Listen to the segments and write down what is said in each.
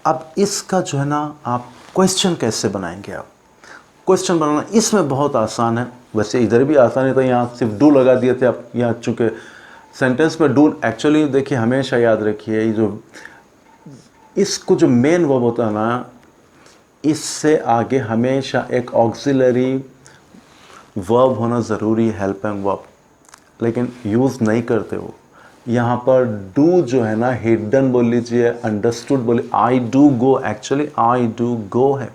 अब इसका जो है ना आप क्वेश्चन कैसे बनाएंगे, आप क्वेश्चन बनाना इसमें बहुत आसान है। वैसे इधर भी आसान है, तो यहाँ सिर्फ डू लगा दिए थे आप, यहाँ चूँकि सेंटेंस में डू एक्चुअली देखिए हमेशा याद रखिए, ये जो इसको जो मेन वर्ब होता है ना, इससे आगे हमेशा एक ऑक्सिलरी वर्ब होना ज़रूरी है, हेल्पिंग वर्ब, लेकिन यूज़ नहीं करते हो। यहाँ पर डू जो है ना हिडन बोल लीजिए, अंडरस्टूड बोलिए, I do go, actually I do go है,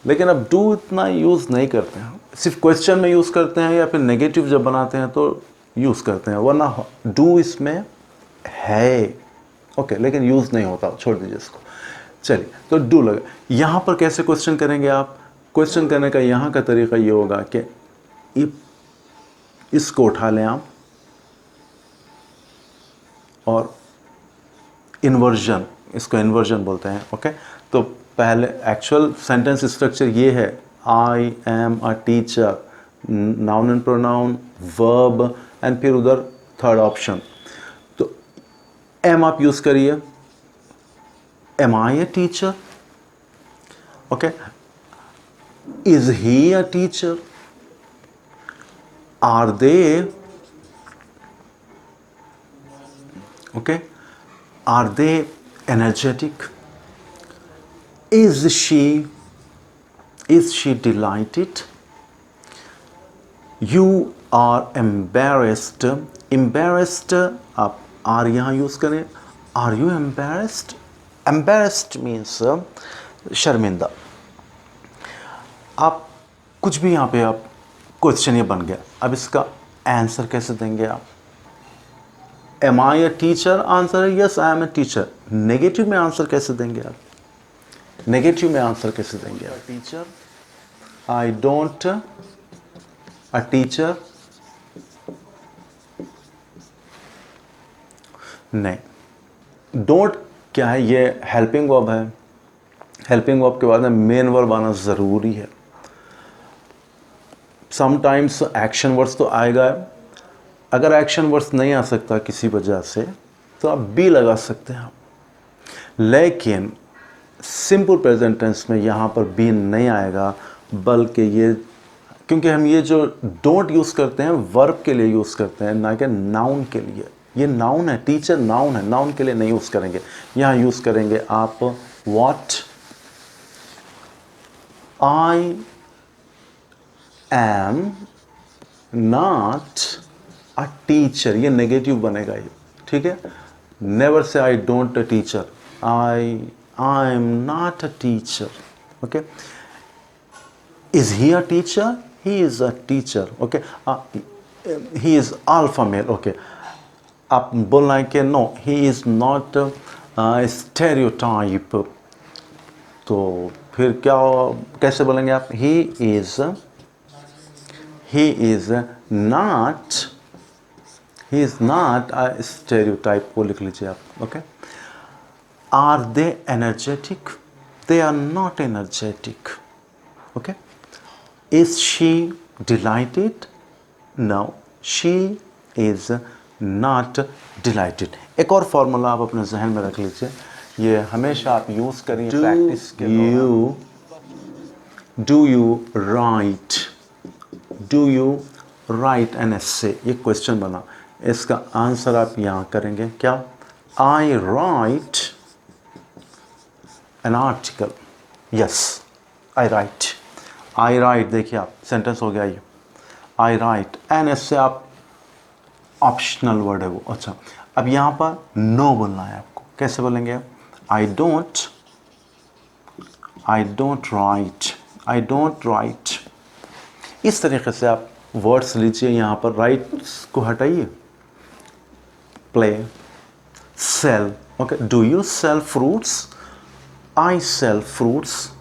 लेकिन अब डू इतना यूज़ नहीं करते हैं, सिर्फ क्वेश्चन में यूज़ करते हैं या फिर नेगेटिव जब बनाते हैं तो यूज़ करते हैं, वरना डू इसमें है ओके, लेकिन यूज़ नहीं होता, छोड़ दीजिए इसको। चलिए, तो डू लगा। यहाँ पर कैसे क्वेश्चन करेंगे आप? क्वेश्चन करने का यहाँ का तरीका ये होगा कि इसको उठा लें आप और इन्वर्जन, इसको इन्वर्जन बोलते हैं ओके। तो पहले एक्चुअल सेंटेंस स्ट्रक्चर ये है, I am a teacher, noun and pronoun, verb, and फिर उधर थर्ड ऑप्शन। तो एम आप यूज़ करिए, am I a teacher okay, is he a teacher, are they okay, are they energetic, is she delighted, you are embarrassed, आप are यहाँ use करें, are you embarrassed, embarrassed means शर्मिंदा। आप कुछ भी यहाँ पे आप क्वेश्चन ये बन गया, अब इसका आंसर कैसे देंगे आप? Am I a teacher, answer है yes I am a teacher. Negative में आंसर कैसे देंगे आप? नेगेटिव में आंसर कैसे देंगे आप? Teacher, I don't a teacher, नहीं। डोंट क्या है? ये हेल्पिंग वर्ब है, हेल्पिंग वर्ब के बाद में मेन वर्ब आना ज़रूरी है। समटाइम्स एक्शन वर्ड्स तो आएगा, अगर एक्शन वर्ड्स नहीं आ सकता किसी वजह से तो आप बी लगा सकते हैं, लेकिन सिंपल प्रेजेंट टेंस में यहाँ पर बी नहीं आएगा, बल्कि ये, क्योंकि हम ये जो डोंट यूज़ करते हैं वर्ब के लिए यूज़ करते हैं, ना कि नाउन के लिए। ये नाउन है, टीचर नाउन है, नाउन के लिए नहीं यूज़ करेंगे। यहाँ यूज़ करेंगे आप what, I am not a teacher, ये नेगेटिव बनेगा ये, ठीक है। Never say I don't a teacher, I am not a teacher okay. Is he a teacher, he is a teacher okay. He is alpha male okay. आप बोलना है कि no he is not stereotype, तो फिर क्या, कैसे बोलेंगे आप? He is not a stereotype, वो लिख लीजिए आप okay. Are they energetic, they are not energetic okay. Is she delighted, no she is not delighted. एक और फॉर्मूला आप अपने जहन में रख लीजिए, ये हमेशा आप यूज़ करिए प्रैक्टिस के दौरान। Do you write an essay, ये क्वेश्चन बना, इसका आंसर आप यहाँ करेंगे क्या? I write an article, yes I write, देखिए आप सेंटेंस हो गया ये, आई राइट एन एसे, आप ऑप्शनल वर्ड है वो। अच्छा, अब यहाँ पर नो बोलना है आपको, कैसे बोलेंगे आप? I don't write. इस तरीके से आप वर्ड्स लीजिए, यहाँ पर राइट्स को हटाइए, play, sell okay. Do you sell fruits? I sell fruits,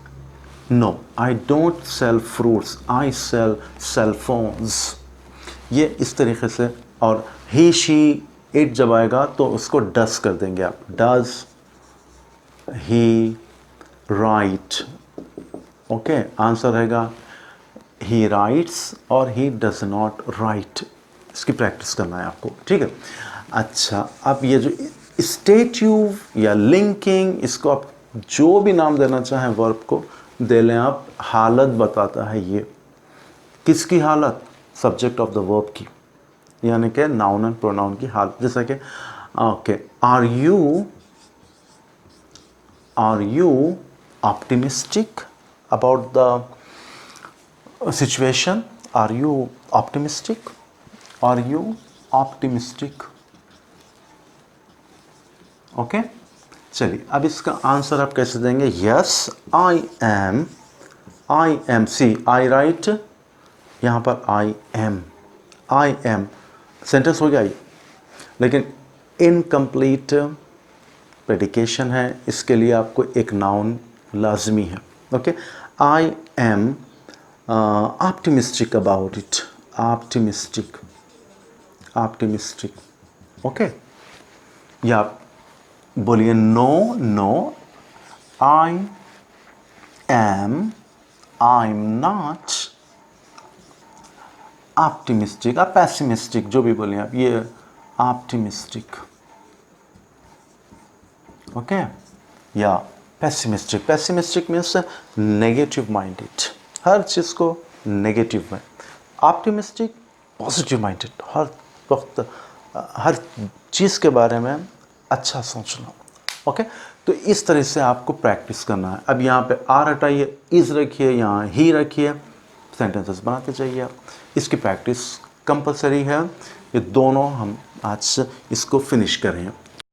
no I don't sell fruits, I sell cell phones. ये इस तरीके से, और ही शी इट जब आएगा तो उसको डस कर देंगे आप, does he right okay. Answer रहेगा ही राइट्स और ही डज नॉट राइट। इसकी प्रैक्टिस करना है आपको, ठीक है। अच्छा, अब ये जो स्टेट्यू या लिंकिंग, इसको आप जो भी नाम देना चाहें वर्ब को दे लें आप, हालत बताता है ये। किसकी हालत? सब्जेक्ट ऑफ द वर्ब की, यानी कि नाउन एंड प्रोनाउन की हालत। जैसे कि okay, are you optimistic about the situation? Are you optimistic? Are you optimistic? Okay, चलिए अब इसका आंसर आप कैसे देंगे? Yes, I am, see I write, यहाँ पर आई एम सेंटेंस हो गया ये, लेकिन इनकम्प्लीट प्रेडिकेशन है, इसके लिए आपको एक नाउन लाजमी है। Okay, I am optimistic about it, optimistic, okay. या आप बोलिए no, I am not optimistic, आप पैसिमिस्टिक, जो भी बोलिए आप, ये ऑप्टिमिस्टिक, ओके। या पैसिमिस्टिक मीन्स नेगेटिव माइंडेड, हर चीज़ को नेगेटिव में। ऑप्टिमिस्टिक पॉजिटिव माइंडेड, हर वक्त हर चीज़ के बारे में अच्छा सोचना, ओके। तो इस तरह से आपको प्रैक्टिस करना है। अब यहाँ पे आर हटाइए, इज रखिए, यहाँ ही रखिए, सेंटेंसेस बनाते जाइए आप। इसकी प्रैक्टिस कंपलसरी है। ये दोनों हम आज इसको फिनिश करें।